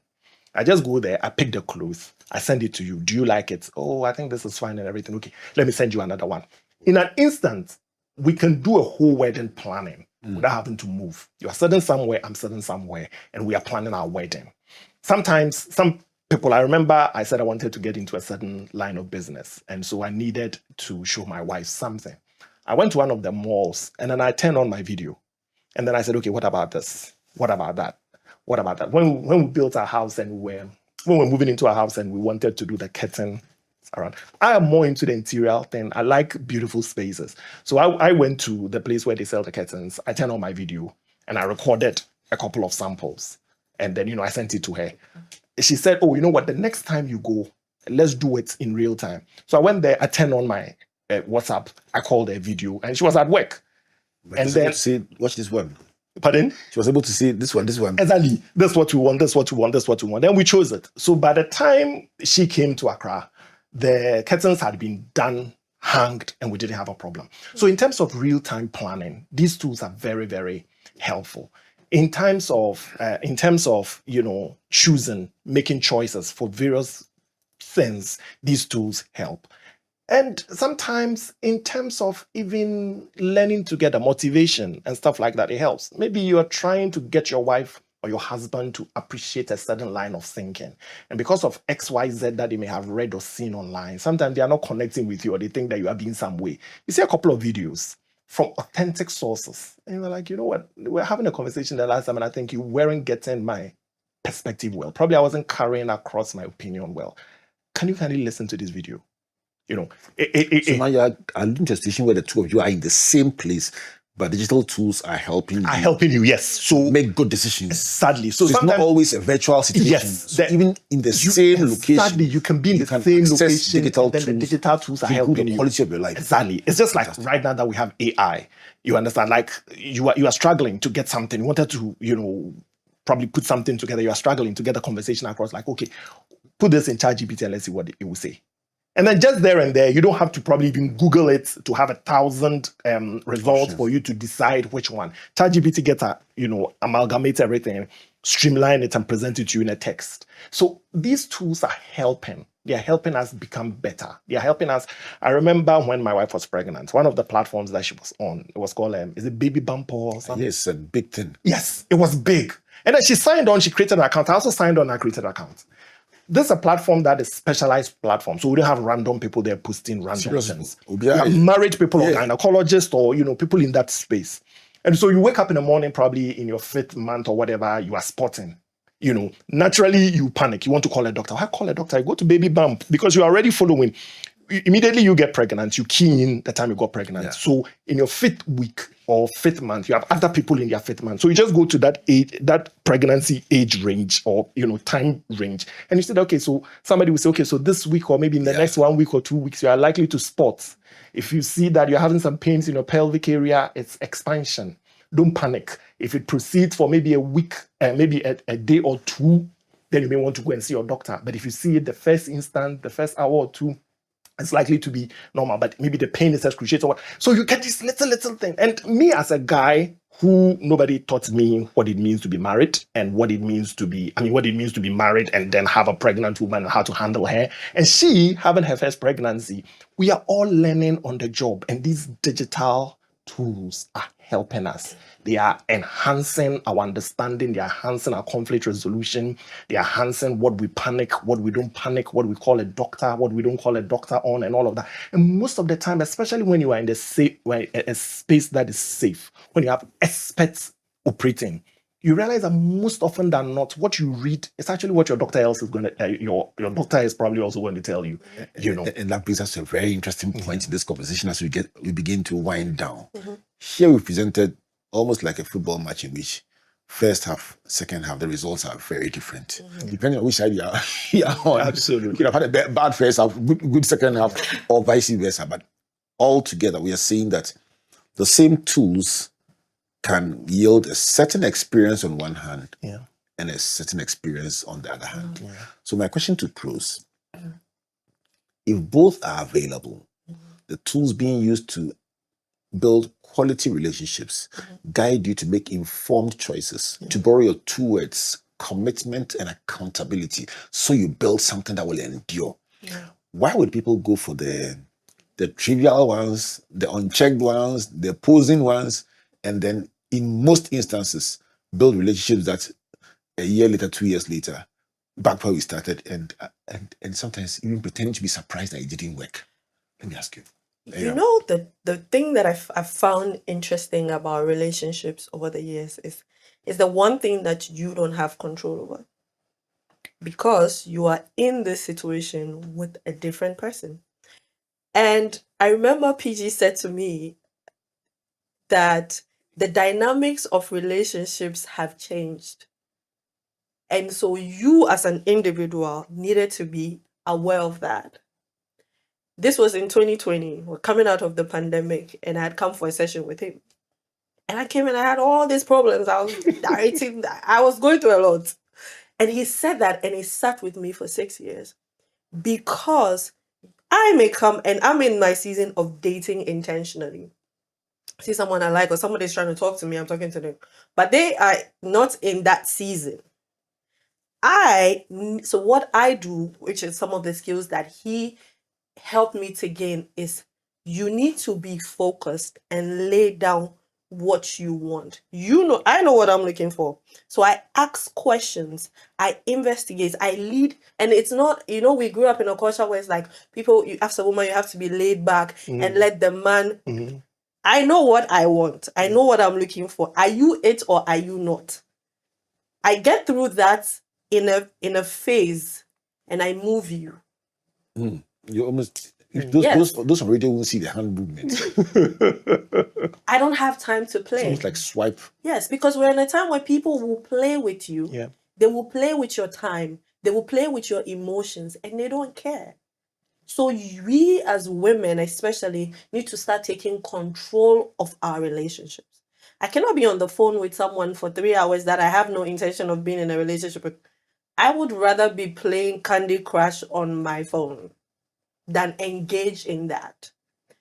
I just go there, I pick the clothes, I send it to you. Do you like it? Oh, I think this is fine and everything. Okay, let me send you another one. In an instant, we can do a whole wedding planning without having to move. You are sitting somewhere, I'm sitting somewhere, and we are planning our wedding. Sometimes, some people, I remember I said I wanted to get into a certain line of business, and so I needed to show my wife something. I went to one of the malls, and then I turned on my video. And then I said, okay, what about this? What about that? What about that? When we built our house and when we were moving into our house and we wanted to do the curtain around, I am more into the interior thing. I like beautiful spaces. So I went to the place where they sell the curtains. I turned on my video and I recorded a couple of samples. And then, I sent it to her. She said, oh, you know what? The next time you go, let's do it in real time. So I went there, I turned on my WhatsApp. I called her video and she was at work. But and then say, watch this one. Pardon? She was able to see this one. Exactly. That's what we want. Then we chose it. So by the time she came to Accra, the curtains had been done, hanged, and we didn't have a problem. So in terms of real-time planning, these tools are very, very helpful. In terms of choosing, making choices for various things, these tools help. And sometimes in terms of even learning together, motivation and stuff like that, it helps. Maybe you're trying to get your wife or your husband to appreciate a certain line of thinking. And because of X, Y, Z that they may have read or seen online, sometimes they are not connecting with you or they think that you are being some way. You see a couple of videos from authentic sources. And you're like, you know what? We're having a conversation the last time and I think you weren't getting my perspective well. Probably I wasn't carrying across my opinion well. Can you kindly listen to this video? So now you're alluding to a situation where the two of you are in the same place, but digital tools are helping you. Yes. So make good decisions. Sadly. So it's not always a virtual situation. Yes. So even in the same location. Sadly, you can be in the same location. Digital then tools the digital tools are helping the you. quality of your life. Exactly. It's just like right now that we have AI. You understand? Like you are struggling to get something. You wanted to, probably put something together. You are struggling to get the conversation across. Like, okay, put this in ChatGPT and let's see what it will say. And then just there and there, you don't have to probably even Google it to have 1,000 results for you to decide which one. ChatGPT gets amalgamate everything, streamline it and present it to you in a text. So these tools are helping. They are helping us become better. They are helping us. I remember when my wife was pregnant, one of the platforms that she was on, it was called, is it Baby Bumper or something? Yes, a big thing. Yes, it was big. And then she signed on, she created an account. I also signed on, I created an account. This is a platform that is specialized platform. So we don't have random people there posting random things. We have married people or gynecologists or, people in that space. And so you wake up in the morning, probably in your 5th month or whatever, you are spotting. Naturally you panic. You want to call a doctor. Why call a doctor? You go to Baby Bump because you're already following. Immediately you get pregnant, you key in the time you got pregnant. Yeah. So in your 5th week or 5th month, you have other people in their 5th month. So you just go to that age, that pregnancy age range or, time range. And you said, okay, so somebody will say, okay, so this week or maybe in the next 1 week or 2 weeks, you are likely to spot. If you see that you're having some pains in your pelvic area, it's expansion. Don't panic. If it proceeds for maybe a week, maybe a day or 2, then you may want to go and see your doctor. But if you see it the first instant, the first hour or 2, it's likely to be normal, but maybe the pain is excruciating. Or what. So you get this little thing. And me as a guy who nobody taught me what it means to be married and what it means to be married and then have a pregnant woman and how to handle her. And she having her first pregnancy. We are all learning on the job. And these digital tools are helping us. They are enhancing our understanding. They are enhancing our conflict resolution. They are enhancing what we panic, what we don't panic, what we call a doctor, what we don't call a doctor on, and all of that. And most of the time, especially when you are in the a space that is safe, when you have experts operating, you realize that most often than not, what you read is actually what your doctor else is going to. Your doctor is probably also going to tell you. You know, and that brings us to a very interesting point in this conversation as we begin to wind down. Here we presented almost like a football match in which first half, second half, the results are very different. Depending on which side you are on. Absolutely. You could have had a bad first half, good second half, or vice versa. But altogether, we are seeing that the same tools can yield a certain experience on one hand and a certain experience on the other hand. So my question to pros, if both are available, the tools being used to build quality relationships, guide you to make informed choices, to borrow your two words, commitment and accountability, so you build something that will endure. Why would people go for the trivial ones, the unchecked ones, the posing ones, and then in most instances build relationships that a year later, 2 years later, back where we started, and sometimes even pretending to be surprised that it didn't work? Let me ask you. You know, the thing that I've found interesting about relationships over the years is the one thing that you don't have control over, because you are in this situation with a different person. And I remember PG said to me that the dynamics of relationships have changed. And so you as an individual needed to be aware of that. This was in 2020. We're coming out of the pandemic, and I had come for a session with him. And I came and I had all these problems. I was directing, I was going through a lot. And he said that, and he sat with me for 6 years. Because I may come, and I'm in my season of dating intentionally. See someone I like, or somebody's trying to talk to me, I'm talking to them. But they are not in that season. So what I do, which is some of the skills that he helped me to gain, is you need to be focused and lay down what you want. I know what I'm looking for. So I ask questions, I investigate, I lead. And it's not, we grew up in a culture where it's like you as a woman, you have to be laid back and let the man. I know what I want. I know what I'm looking for. Are you it or are you not? I get through that in a phase, and I move you. You almost those already won't see the hand movement. I don't have time to play. It's almost like swipe. Yes, because we're in a time where people will play with you. Yeah. They will play with your time. They will play with your emotions, and they don't care. So we as women especially need to start taking control of our relationships. I cannot be on the phone with someone for 3 hours that I have no intention of being in a relationship with. I would rather be playing Candy Crush on my phone than engage in that.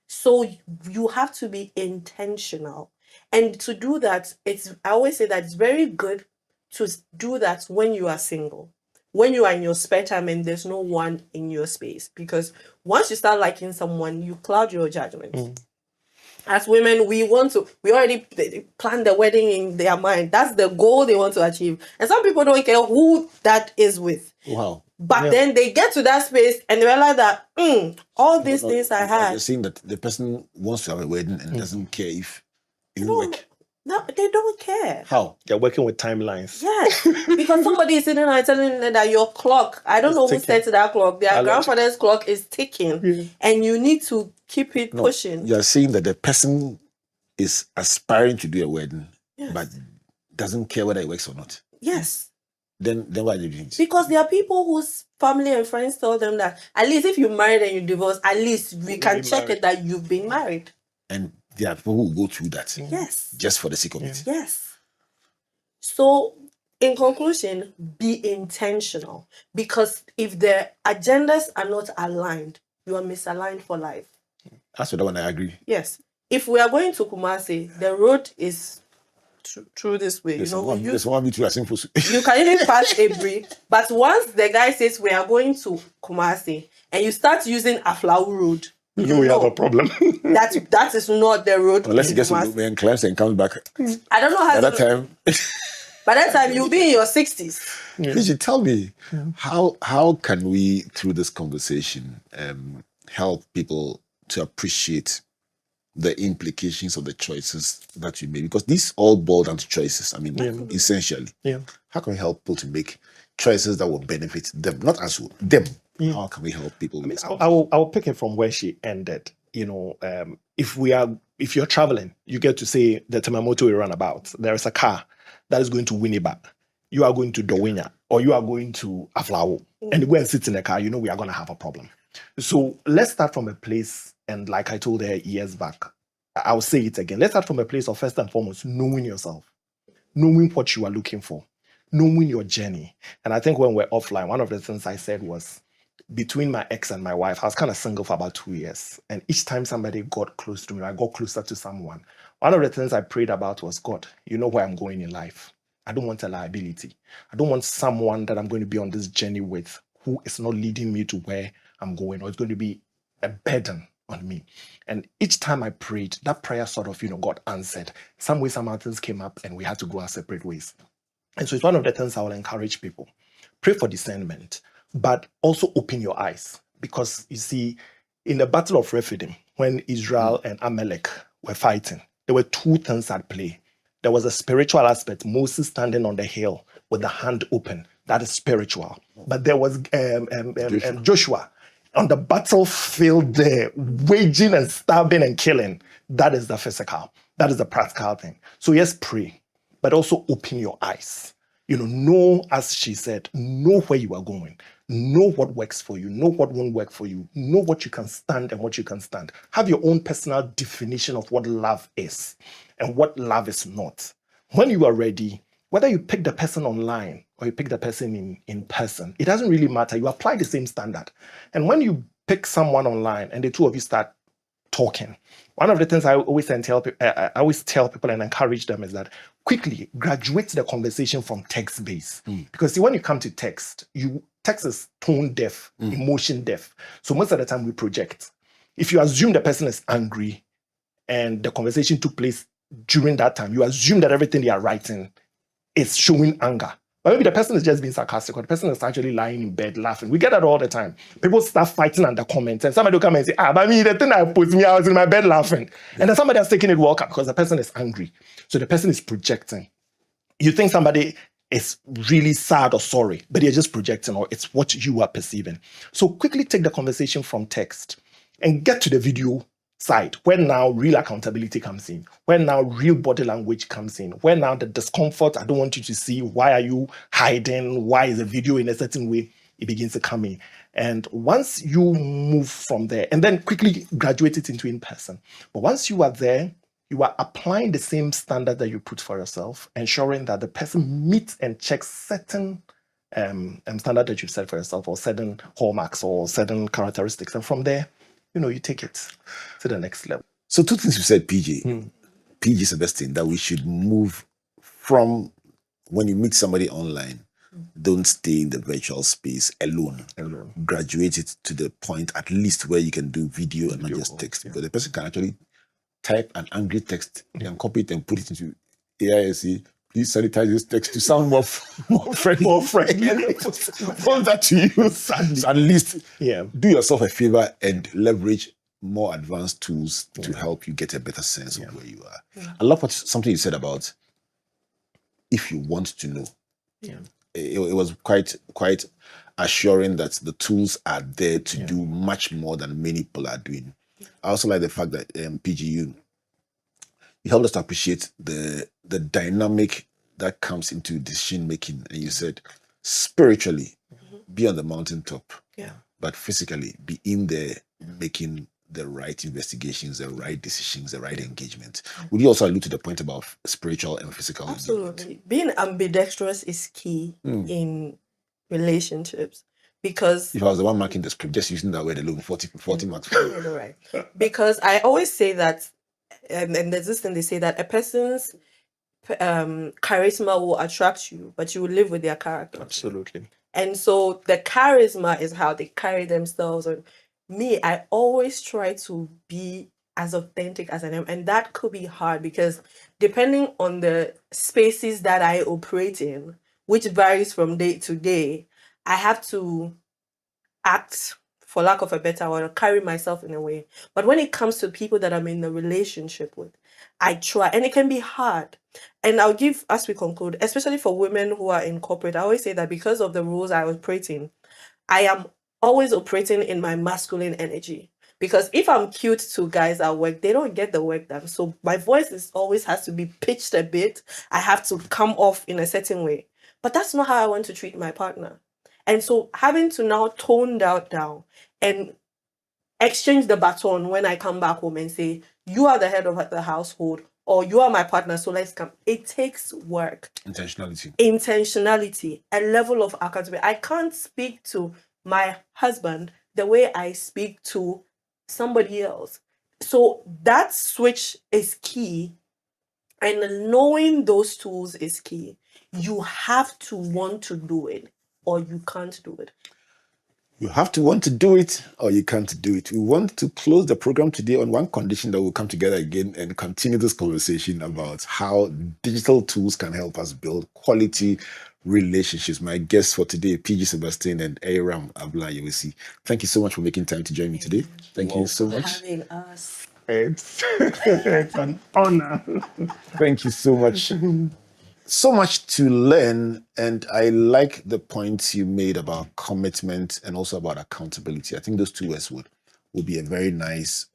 So you have to be intentional. And to do that, I always say that it's very good to do that when you are single. When you are in your spare time and there's no one in your space. Because once you start liking someone, you cloud your judgment. As women, we already plan the wedding in their mind. That's the goal they want to achieve. And some people don't care who that is with. Wow. But then they get to that space and they realize that all these things I had. You're saying that the person wants to have a wedding and doesn't care if it will work. No, they don't care. How? They're working with timelines. Yes, because somebody is sitting there telling them that your clock, I don't know who set that clock, their grandfather's clock is ticking, and you need to keep it pushing. You're saying that the person is aspiring to do a wedding, but doesn't care whether it works or not. Yes. Then why are they doing it? Because there are people whose family and friends tell them that at least if you married and you divorced, at least we can check it that you've been married. And there are people who will go through that. Yes. Just for the sake of it. Yes. So, in conclusion, be intentional. Because if the agendas are not aligned, you are misaligned for life. That's what I want to agree. Yes. If we are going to Kumasi, the road is through this way. There's You know, one, you there's one between us simple. you can even pass Abri, but once the guy says we are going to Kumasi and you start using Aflau Road, You know we have a problem. that is not the road. Unless in he gets Kumasi. to and climbs and comes back. I don't know how By that to. time, By that time, you'll be in your 60s. please, you tell me how can we, through this conversation, help people to appreciate the implications of the choices that we make? Because these all boil down to choices. I mean, essentially. Yeah. How can we help people to make choices that will benefit them, not us, them? How can we help people? With I will pick it from where she ended. You know, if you're traveling, you get to say the Temamoto we run about. There is a car that is going to Winneba. You are going to Dowinya, or you are going to Aflao, and you go and sit in the car. You know we are going to have a problem. So let's start from a place, and like I told her years back, I'll say it again. Let's start from a place of first and foremost knowing yourself, knowing what you are looking for, knowing your journey. And I think when we're offline, one of the things I said was, between my ex and my wife, I was kind of single for about 2 years. And each time somebody got close to me, I got closer to someone. One of the things I prayed about was, God, you know where I'm going in life. I don't want a liability. I don't want someone that I'm going to be on this journey with who is not leading me to where I'm going, or it's going to be a burden on me. And each time I prayed, that prayer sort of, got answered. Some way, some other things came up and we had to go our separate ways. And so it's one of the things I will encourage people. Pray for discernment, but also open your eyes. Because you see, in the Battle of Rephidim, when Israel and Amalek were fighting, there were two things at play. There was a spiritual aspect, Moses standing on the hill with the hand open. That is spiritual. But there was Joshua on the battlefield there, waging and stabbing and killing. That is the physical. That is the practical thing. So yes, pray, but also open your eyes. Know, as she said, know where you are going. Know what works for you. Know what won't work for you. Know what you can stand and what you can stand. Have your own personal definition of what love is and what love is not. When you are ready, whether you pick the person online or you pick the person in person, it doesn't really matter. You apply the same standard. And when you pick someone online and the two of you start talking, one of the things I always tell people and encourage them is that quickly graduate the conversation from text-based. Because see, when you come to text is tone deaf, emotion deaf. So most of the time we project. If you assume the person is angry and the conversation took place during that time, you assume that everything they are writing is showing anger. But maybe the person is just being sarcastic, or the person is actually lying in bed laughing. We get that all the time. People start fighting under comments, and somebody will come and say, but me, the thing I put me, I was in my bed laughing. And then somebody has taken it well because the person is angry. So the person is projecting. You think somebody is really sad or sorry, but you're just projecting, or it's what you are perceiving. So quickly take the conversation from text and get to the video side, where now real accountability comes in, where now real body language comes in, where now the discomfort, I don't want you to see, why are you hiding, why is the video in a certain way, it begins to come in. And once you move from there, and then quickly graduate it into in-person. But once you are there, you are applying the same standard that you put for yourself, ensuring that the person meets and checks certain standard that you've set for yourself, or certain hallmarks or certain characteristics. And from there, you take it to the next level. So two things you said, PG Sebastian, that we should move from when you meet somebody online, don't stay in the virtual space alone. Graduate it to the point at least where you can do video and not just text. Because the person can actually type an angry text and copy it and put it into AISC. Please sanitize this text to sound more friendly. Post that to you. So at least do yourself a favor and leverage more advanced tools to help you get a better sense of where you are. I love something you said about if you want to know. It was quite assuring that the tools are there to do much more than many people are doing. I also like the fact that PGU, you helped us to appreciate the dynamic that comes into decision making. And you said, spiritually, be on the mountaintop, but physically, be in there making the right investigations, the right decisions, the right engagement. Would you also allude to the point about spiritual and physical? Absolutely. Being ambidextrous is key in relationships, because If I was the one marking the script, just using that word alone, 40 marks. you know, right? Because I always say that, and there's this thing they say that a person's charisma will attract you, but you will live with their character. Absolutely. And so the charisma is how they carry themselves. And me, I always try to be as authentic as I am. And that could be hard because depending on the spaces that I operate in, which varies from day to day, I have to act, for lack of a better word, or carry myself in a way. But when it comes to people that I'm in a relationship with, I try, and it can be hard. And I'll give, as we conclude, especially for women who are in corporate, I always say that because of the rules I operate in, I am always operating in my masculine energy. Because if I'm cute to guys at work, they don't get the work done. So my voice always has to be pitched a bit. I have to come off in a certain way. But that's not how I want to treat my partner. And so having to now tone that down and exchange the baton when I come back home and say, you are the head of the household, or you are my partner, so let's come. It takes work. Intentionality, a level of accountability. I can't speak to my husband the way I speak to somebody else. So that switch is key. And knowing those tools is key. You have to want to do it, or you can't do it. You have to want to do it, or you can't do it. We want to close the program today on one condition, that we'll come together again and continue this conversation about how digital tools can help us build quality relationships. My guests for today, PG Sebastian and Eyram Abla Yehouessi. Thank you so much for making time to join me today. Thank you so much. Having us. It's an honor. Thank you so much. So much to learn, and I like the points you made about commitment and also about accountability. I think those two words would be a very nice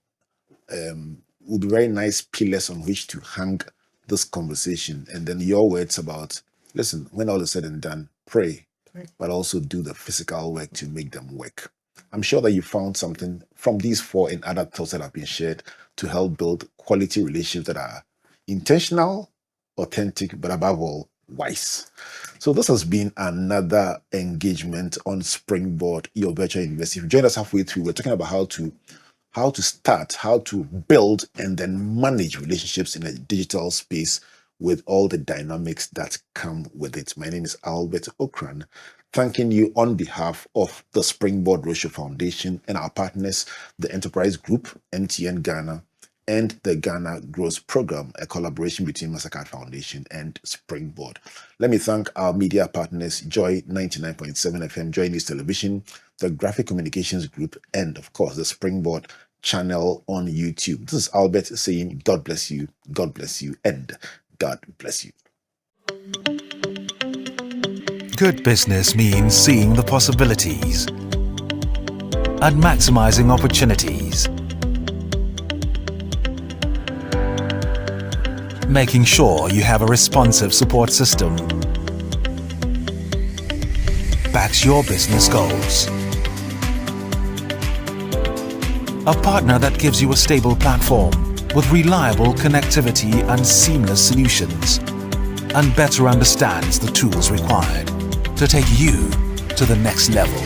pillars on which to hang this conversation. And then your words about, listen, when all is said and done, pray, but also do the physical work to make them work. I'm sure that you found something from these 4 and other thoughts that have been shared to help build quality relationships that are intentional, authentic, but above all, wise. So this has been another engagement on Springboard, your virtual university. If you joined us halfway through, we're talking about how to start, how to build and then manage relationships in a digital space with all the dynamics that come with it. My name is Albert Ocran, thanking you on behalf of the Springboard Roadshow Foundation and our partners, the Enterprise Group, MTN Ghana, and the Ghana Growth Program, a collaboration between Mastercard Foundation and Springboard. Let me thank our media partners, Joy 99.7 FM, Joy News Television, the Graphic Communications Group, and of course, the Springboard channel on YouTube. This is Albert saying, God bless you, and God bless you. Good business means seeing the possibilities and maximizing opportunities. Making sure you have a responsive support system backs your business goals. A partner that gives you a stable platform with reliable connectivity and seamless solutions, and better understands the tools required to take you to the next level.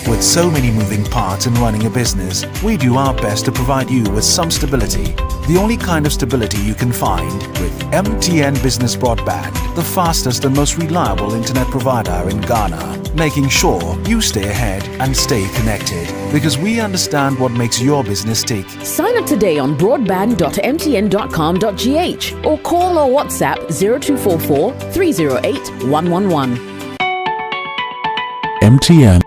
With so many moving parts in running a business, we do our best to provide you with some stability. The only kind of stability you can find with MTN Business Broadband, the fastest and most reliable internet provider in Ghana, making sure you stay ahead and stay connected, because we understand what makes your business tick. Sign up today on broadband.mtn.com.gh or call or WhatsApp 0244 308 111. MTN.